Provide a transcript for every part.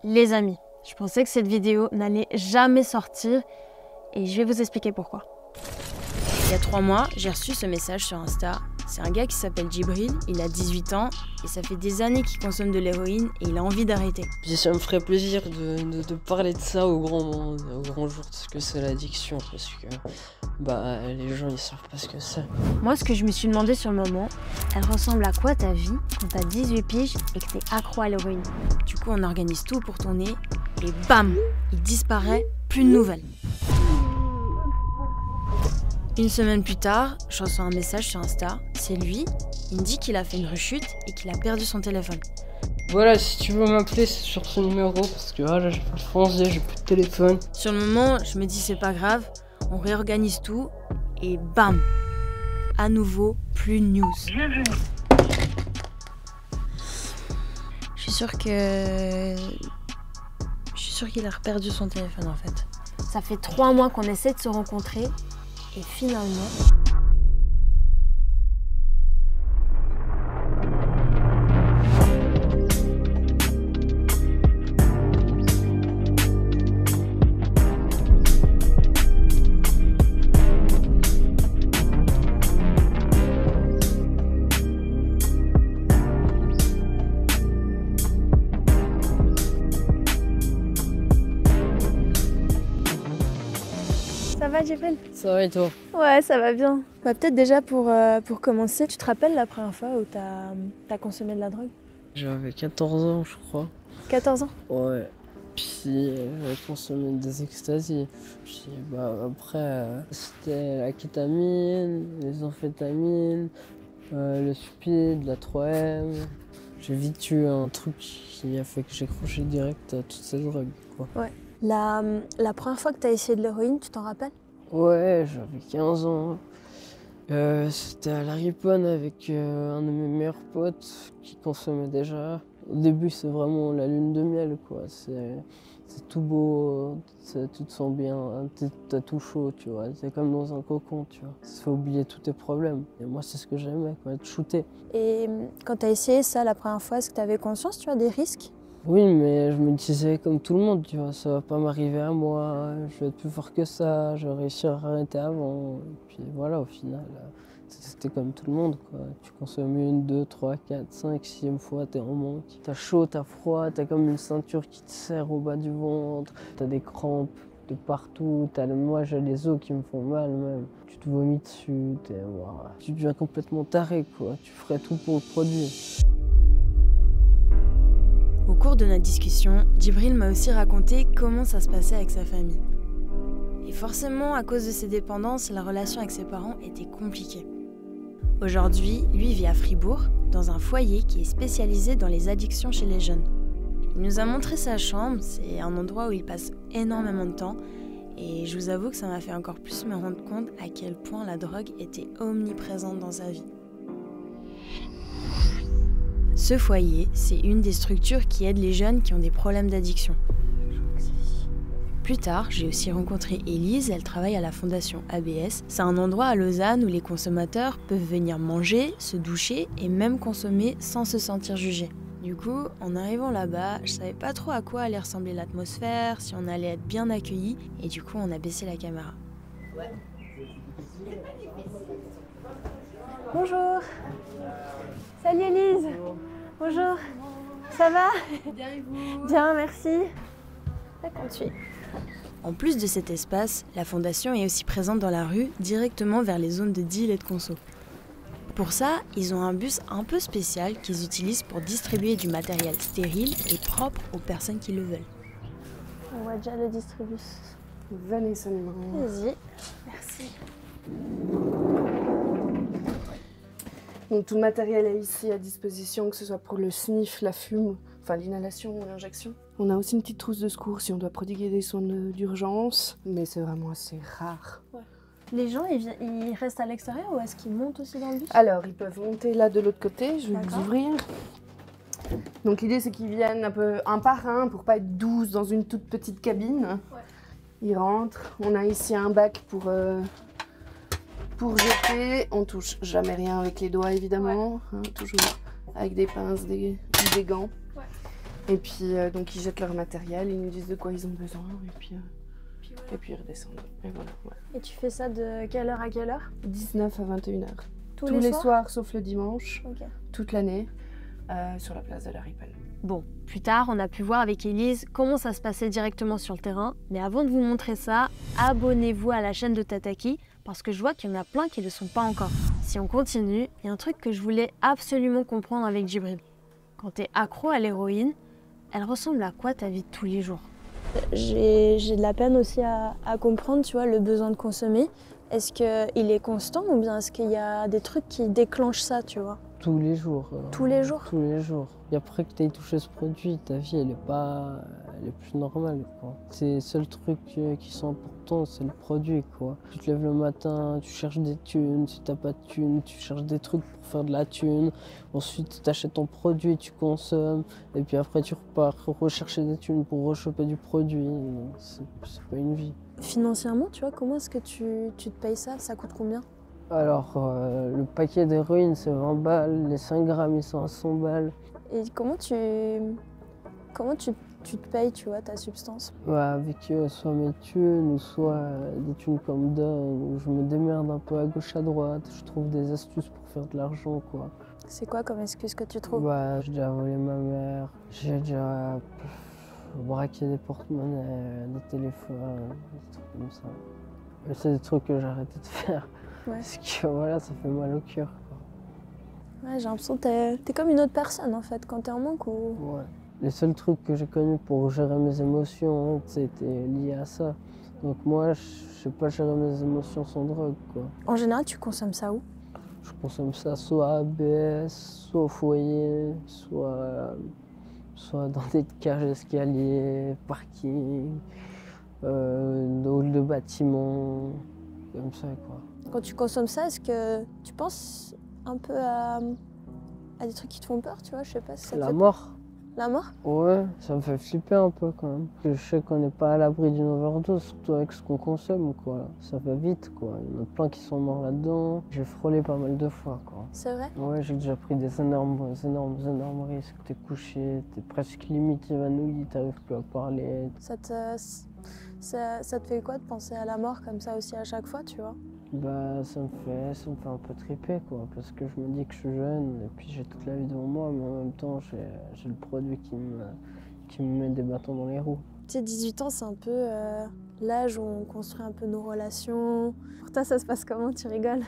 Les amis, je pensais que cette vidéo n'allait jamais sortir et je vais vous expliquer pourquoi. Il y a 3 mois, j'ai reçu ce message sur Insta. C'est un gars qui s'appelle Djibril, il a 18 ans et ça fait des années qu'il consomme de l'héroïne et il a envie d'arrêter. Puis ça me ferait plaisir de parler de ça au grand monde, au grand jour, de ce que c'est l'addiction, parce que les gens ils savent pas ce que c'est. Moi, ce que je me suis demandé sur le moment, elle ressemble à quoi ta vie quand t'as 18 piges et que t'es accro à l'héroïne? Du coup, on organise tout pour ton nez et bam, il disparaît, plus de nouvelles. Une semaine plus tard, je reçois un message sur Insta, c'est lui, il me dit qu'il a fait une rechute et qu'il a perdu son téléphone. Voilà, si tu veux m'appeler, c'est sur ce numéro, parce que là j'ai pas de français, j'ai plus de téléphone. Sur le moment, je me dis c'est pas grave, on réorganise tout et bam, à nouveau, plus de news. Je suis sûre qu'il a perdu son téléphone en fait. Ça fait 3 mois qu'on essaie de se rencontrer et finalement... Ça va, Djibril? Ça va et toi? Ouais, ça va bien. Peut-être déjà pour commencer, tu te rappelles la première fois où t'as consommé de la drogue? J'avais 14 ans, je crois. 14 ans? Ouais. Puis j'avais consommé des extasies. Puis après, c'était la kétamine, les amphétamines, le speed, la 3M. J'ai vite eu un truc qui a fait que j'ai accroché direct à toutes ces drogues, quoi. Ouais. La première fois que t'as essayé de l'héroïne, tu t'en rappelles? Ouais, j'avais 15 ans. C'était à la Riponne avec un de mes meilleurs potes qui consommait déjà. Au début, c'est vraiment la lune de miel, quoi. C'est tout beau, tu te sens bien, t'as tout chaud, tu vois. C'est comme dans un cocon, tu vois. Ça fait oublier tous tes problèmes. Et moi, c'est ce que j'aimais, quoi, être shooté. Et quand t'as essayé ça la première fois, est-ce que t'avais conscience, tu vois, des risques? Oui, mais je me disais comme tout le monde, tu vois, ça va pas m'arriver à moi, je vais être plus fort que ça, je vais réussir à arrêter avant. Et puis voilà, au final, c'était comme tout le monde, quoi. Tu consommes 1, 2, 3, 4, 5, 6e fois, t'es en manque. T'as chaud, t'as froid, t'as comme une ceinture qui te serre au bas du ventre, t'as des crampes de partout, moi j'ai les os qui me font mal même. Tu te vomis dessus, tu deviens complètement taré, quoi. Tu ferais tout pour le produit. Au cours de notre discussion, Djibril m'a aussi raconté comment ça se passait avec sa famille. Et forcément, à cause de ses dépendances, la relation avec ses parents était compliquée. Aujourd'hui, lui vit à Fribourg, dans un foyer qui est spécialisé dans les addictions chez les jeunes. Il nous a montré sa chambre, c'est un endroit où il passe énormément de temps, et je vous avoue que ça m'a fait encore plus me rendre compte à quel point la drogue était omniprésente dans sa vie. Ce foyer, c'est une des structures qui aide les jeunes qui ont des problèmes d'addiction. Plus tard, j'ai aussi rencontré Élise, elle travaille à la fondation ABS. C'est un endroit à Lausanne où les consommateurs peuvent venir manger, se doucher et même consommer sans se sentir jugés. Du coup, en arrivant là-bas, je savais pas trop à quoi allait ressembler l'atmosphère, si on allait être bien accueillis, et du coup, on a baissé la caméra. Bonjour. Salut Élise. Bonjour. Ça va? Bien et vous? Bien, merci. En plus de cet espace, la fondation est aussi présente dans la rue, directement vers les zones de deal et de conso. Pour ça, ils ont un bus un peu spécial qu'ils utilisent pour distribuer du matériel stérile et propre aux personnes qui le veulent. On voit déjà le distribuer. Venez, ça numéro. Vas-y. Merci. Donc tout le matériel est ici à disposition, que ce soit pour le sniff, la fume, enfin l'inhalation ou l'injection. On a aussi une petite trousse de secours si on doit prodiguer des soins d'urgence, mais c'est vraiment assez rare. Ouais. Les gens, ils restent à l'extérieur ou est-ce qu'ils montent aussi dans le bus? Alors, ils peuvent monter là de l'autre côté, je vais vous ouvrir. Donc l'idée c'est qu'ils viennent un peu un par un pour pas être 12 dans une toute petite cabine. Ouais. Ils rentrent, on a ici un bac pour jeter, on touche jamais rien avec les doigts évidemment, hein, toujours avec des pinces, des gants. Ouais. Et puis donc ils jettent leur matériel, ils nous disent de quoi ils ont besoin et puis ils redescendent. Et voilà, ouais. Et tu fais ça de quelle heure à quelle heure? 19 à 21h. Tous Tous les les soirs soirs sauf le dimanche, Ok. toute l'année, sur la place de la Riponne. Bon, plus tard, on a pu voir avec Élise comment ça se passait directement sur le terrain. Mais avant de vous montrer ça, abonnez-vous à la chaîne de Tataki parce que je vois qu'il y en a plein qui ne le sont pas encore. Si on continue, il y a un truc que je voulais absolument comprendre avec Djibril. Quand tu es accro à l'héroïne, elle ressemble à quoi ta vie de tous les jours? J'ai de la peine aussi à comprendre, tu vois, le besoin de consommer. Est-ce qu'il est constant ou bien est-ce qu'il y a des trucs qui déclenchent ça, tu vois? Tous les jours. Tous les jours? Tous les jours. Et après que tu aies touché ce produit, ta vie, elle est plus normale, quoi. C'est les seuls trucs qui sont importants, c'est le produit, quoi. Tu te lèves le matin, tu cherches des thunes, si t'as pas de thunes, tu cherches des trucs pour faire de la thune. Ensuite, tu achètes ton produit, tu consommes. Et puis après, tu repars rechercher des thunes pour rechoper du produit. C'est pas une vie. Financièrement, tu vois, comment est-ce que tu te payes ça? Ça coûte combien? Alors, le paquet d'héroïne, c'est 20 balles. Les 5 grammes, ils sont à 100 balles. Et comment tu te payes, tu vois, ta substance? Bah, avec soit mes thunes ou soit des thunes comme d'hab, où je me démerde un peu à gauche à droite. Je trouve des astuces pour faire de l'argent, quoi. C'est quoi comme excuse que tu trouves? Bah, j'ai déjà volé ma mère, j'ai déjà braqué des porte-monnaies, des téléphones, des trucs comme ça. Mais c'est des trucs que j'ai arrêté de faire. Ouais. Parce que voilà, ça fait mal au cœur, quoi. Ouais, j'ai l'impression que t'es comme une autre personne en fait quand t'es en manque ou... Ouais. Les seuls trucs que j'ai connus pour gérer mes émotions, c'était lié à ça. Donc moi, je sais pas gérer mes émotions sans drogue, quoi. En général, tu consommes ça où? Je consomme ça soit à ABS, soit au foyer, soit dans des cages d'escalier, parking, hall de bâtiments, comme ça, quoi. Quand tu consommes ça, est-ce que tu penses un peu à des trucs qui te font peur, tu vois? Je sais pas si ça te La fait... mort? La mort? Ouais, ça me fait flipper un peu quand même. Je sais qu'on n'est pas à l'abri d'une overdose, surtout avec ce qu'on consomme, quoi. Ça va vite, quoi. Il y en a plein qui sont morts là-dedans. J'ai frôlé pas mal de fois, quoi. C'est vrai? Ouais, j'ai déjà pris des énormes risques. T'es couché, t'es presque limite évanoui, t'arrives plus à parler. Ça te fait quoi de penser à la mort comme ça aussi à chaque fois, tu vois? Bah, ça me fait un peu triper, quoi, parce que je me dis que je suis jeune et puis j'ai toute la vie devant moi, mais en même temps, j'ai le produit qui me met des bâtons dans les roues. Tu sais, 18 ans, c'est un peu l'âge où on construit un peu nos relations. Pour toi, ça se passe comment? Tu rigoles?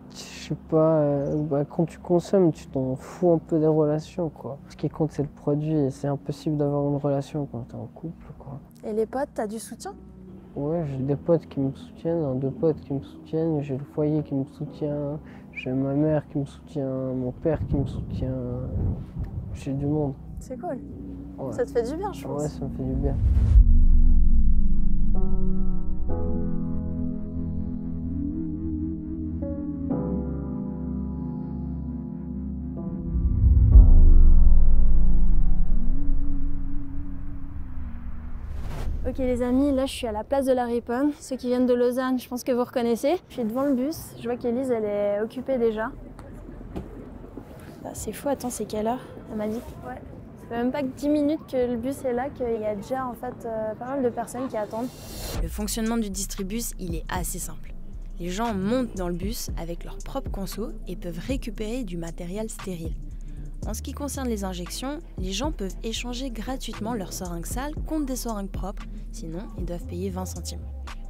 Je sais pas, quand tu consommes, tu t'en fous un peu des relations, quoi. Ce qui compte, c'est le produit et c'est impossible d'avoir une relation quand t'es en couple, quoi. Et les potes, t'as du soutien? Ouais, j'ai des potes qui me soutiennent, deux potes qui me soutiennent, j'ai le foyer qui me soutient, j'ai ma mère qui me soutient, mon père qui me soutient, j'ai du monde. C'est cool. Ouais. Ça te fait du bien, je pense. Ouais, ça me fait du bien. Ok les amis, là je suis à la place de la Riponne. Ceux qui viennent de Lausanne, je pense que vous reconnaissez. Je suis devant le bus, je vois qu'Élise elle est occupée déjà. Bah, c'est fou, attends, c'est quelle heure? Elle m'a dit. Ouais. Ça fait même pas que 10 minutes que le bus est là, qu'il y a déjà en fait pas mal de personnes qui attendent. Le fonctionnement du distribus, il est assez simple. Les gens montent dans le bus avec leur propre conso et peuvent récupérer du matériel stérile. En ce qui concerne les injections, les gens peuvent échanger gratuitement leurs seringues sales contre des seringues propres, sinon ils doivent payer 20 centimes.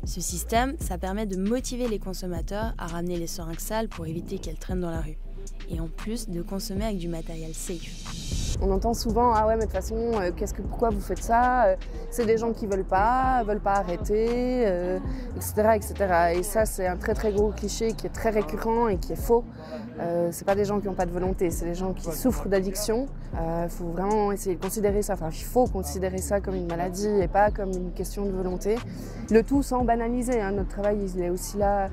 Ce système, ça permet de motiver les consommateurs à ramener les seringues sales pour éviter qu'elles traînent dans la rue. Et en plus de consommer avec du matériel safe. On entend souvent, ah ouais mais de toute façon, pourquoi vous faites ça? C'est des gens qui veulent pas arrêter, etc., etc. Et ça c'est un très très gros cliché qui est très récurrent et qui est faux. C'est pas des gens qui n'ont pas de volonté, c'est des gens qui souffrent d'addiction. Faut vraiment essayer de considérer ça, il faut considérer ça comme une maladie et pas comme une question de volonté. Le tout sans banaliser, hein. Notre travail il est aussi là.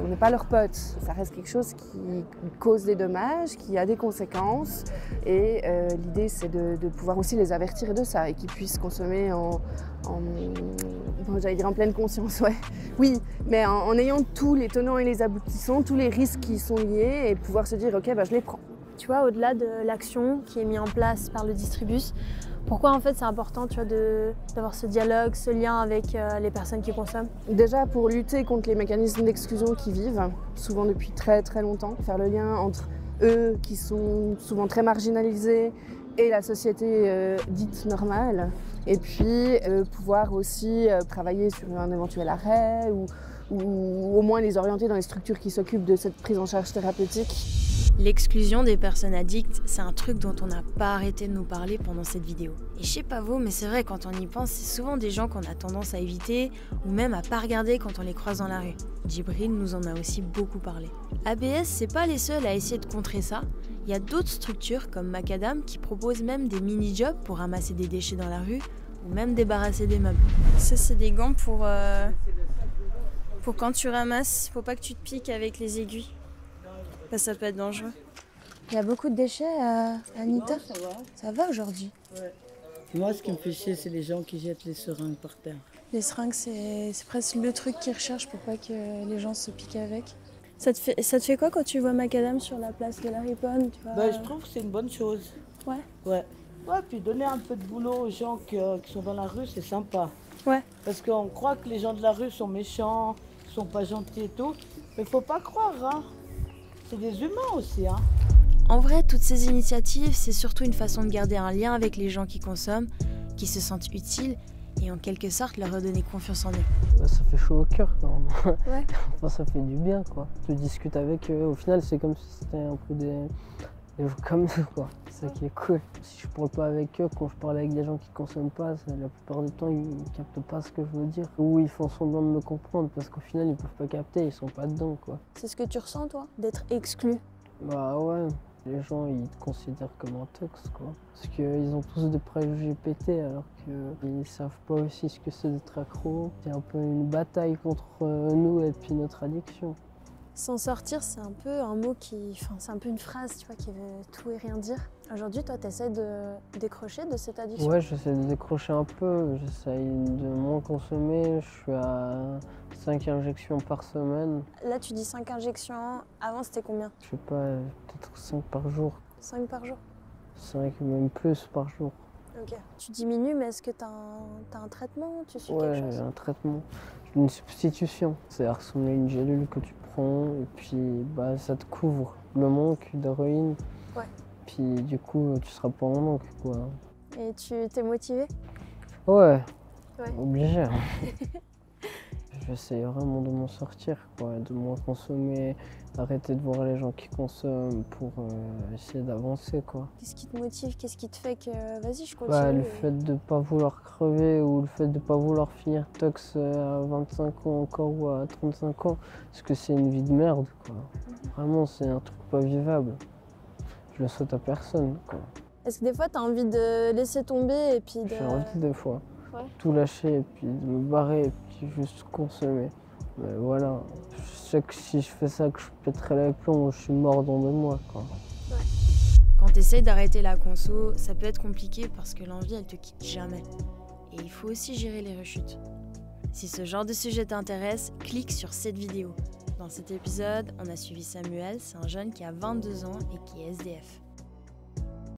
On n'est pas leurs potes, ça reste quelque chose qui cause des dommages, qui a des conséquences et l'idée c'est de pouvoir aussi les avertir de ça et qu'ils puissent consommer j'allais dire en pleine conscience, ouais. Oui, mais en ayant tous les tenants et les aboutissants, tous les risques qui y sont liés et pouvoir se dire ok, je les prends. Tu vois, au-delà de l'action qui est mise en place par le distribus, pourquoi en fait c'est important, tu vois, d'avoir ce dialogue, ce lien avec les personnes qui consomment? Déjà pour lutter contre les mécanismes d'exclusion qui vivent, souvent depuis très très longtemps, faire le lien entre eux qui sont souvent très marginalisés et la société dite normale, et puis pouvoir aussi travailler sur un éventuel arrêt ou au moins les orienter dans les structures qui s'occupent de cette prise en charge thérapeutique. L'exclusion des personnes addictes, c'est un truc dont on n'a pas arrêté de nous parler pendant cette vidéo. Et je sais pas vous, mais c'est vrai, quand on y pense, c'est souvent des gens qu'on a tendance à éviter ou même à pas regarder quand on les croise dans la rue. Djibril nous en a aussi beaucoup parlé. ABS, c'est pas les seuls à essayer de contrer ça. Il y a d'autres structures comme Macadam qui proposent même des mini-jobs pour ramasser des déchets dans la rue ou même débarrasser des meubles. Ça, c'est des gants pour quand tu ramasses, faut pas que tu te piques avec les aiguilles. Ça peut être dangereux. Il y a beaucoup de déchets, Anita. Non, ça va. Ça va aujourd'hui? Ouais. Moi, ce qui me fait chier, c'est les gens qui jettent les seringues par terre. Les seringues, c'est presque le truc qu'ils recherchent pour pas que les gens se piquent avec. Ça te fait quoi quand tu vois Macadam sur la place de la Riponne, tu vois? Je trouve que c'est une bonne chose. Ouais. Ouais. Ouais, puis donner un peu de boulot aux gens qui sont dans la rue, c'est sympa. Ouais. Parce qu'on croit que les gens de la rue sont méchants, sont pas gentils et tout. Mais faut pas croire, hein. C'est des humains aussi, hein. En vrai, toutes ces initiatives, c'est surtout une façon de garder un lien avec les gens qui consomment, qui se sentent utiles et en quelque sorte leur redonner confiance en eux. Ça fait chaud au cœur quand même. Ouais. Enfin, ça fait du bien quoi. Tu discutes avec eux, au final c'est comme si c'était un peu des gens comme nous quoi. C'est ça qui est cool. Si je parle pas avec eux, quand je parle avec des gens qui consomment pas, la plupart du temps ils captent pas ce que je veux dire. Ou ils font semblant de me comprendre parce qu'au final ils peuvent pas capter, ils sont pas dedans quoi. C'est ce que tu ressens toi, d'être exclu? Bah ouais, les gens ils te considèrent comme un tox quoi. Parce qu'ils ont tous des préjugés pétés alors qu'ils savent pas aussi ce que c'est d'être accro. C'est un peu une bataille contre nous et puis notre addiction. S'en sortir, c'est un peu un mot c'est un peu une phrase, tu vois, qui veut tout et rien dire. Aujourd'hui, toi, t'essaies de décrocher de cette addiction? Ouais, j'essaie de décrocher un peu, j'essaie de moins consommer, je suis à 5 injections par semaine. Là, tu dis 5 injections, avant c'était combien? Je sais pas, peut-être 5 par jour. 5 par jour? 5, même plus par jour. Ok. Tu diminues, mais est-ce que t'as un traitement? Tu suis Ouais, quelque chose? un traitement, une substitution. C'est à ressembler à une gélule que tu prends et puis bah, ça te couvre le manque d'héroïne. Ouais. Puis du coup, tu seras pas en manque quoi. Et tu t'es motivé? Ouais, Ouais. obligé. J'essaie vraiment de m'en sortir, quoi, de moins consommer, arrêter de voir les gens qui consomment pour essayer d'avancer, quoi. Qu'est-ce qui te motive? Qu'est-ce qui te fait que vas-y, je continue? Bah, le fait de pas vouloir crever ou le fait de pas vouloir finir tox à 25 ans encore ou à 35 ans, parce que c'est une vie de merde, quoi. Vraiment, c'est un truc pas vivable. Je le souhaite à personne, quoi. Est-ce que des fois, t'as envie de laisser tomber et puis de... J'ai envie des fois. Ouais. Tout lâcher et puis de me barrer et puis juste consommer. Mais voilà, je sais que si je fais ça, que je pèterai les plombs, je suis mort dans 2 mois, quoi. Quand tu essaies d'arrêter la conso, ça peut être compliqué parce que l'envie, elle te quitte jamais. Et il faut aussi gérer les rechutes. Si ce genre de sujet t'intéresse, clique sur cette vidéo. Dans cet épisode, on a suivi Samuel, c'est un jeune qui a 22 ans et qui est SDF.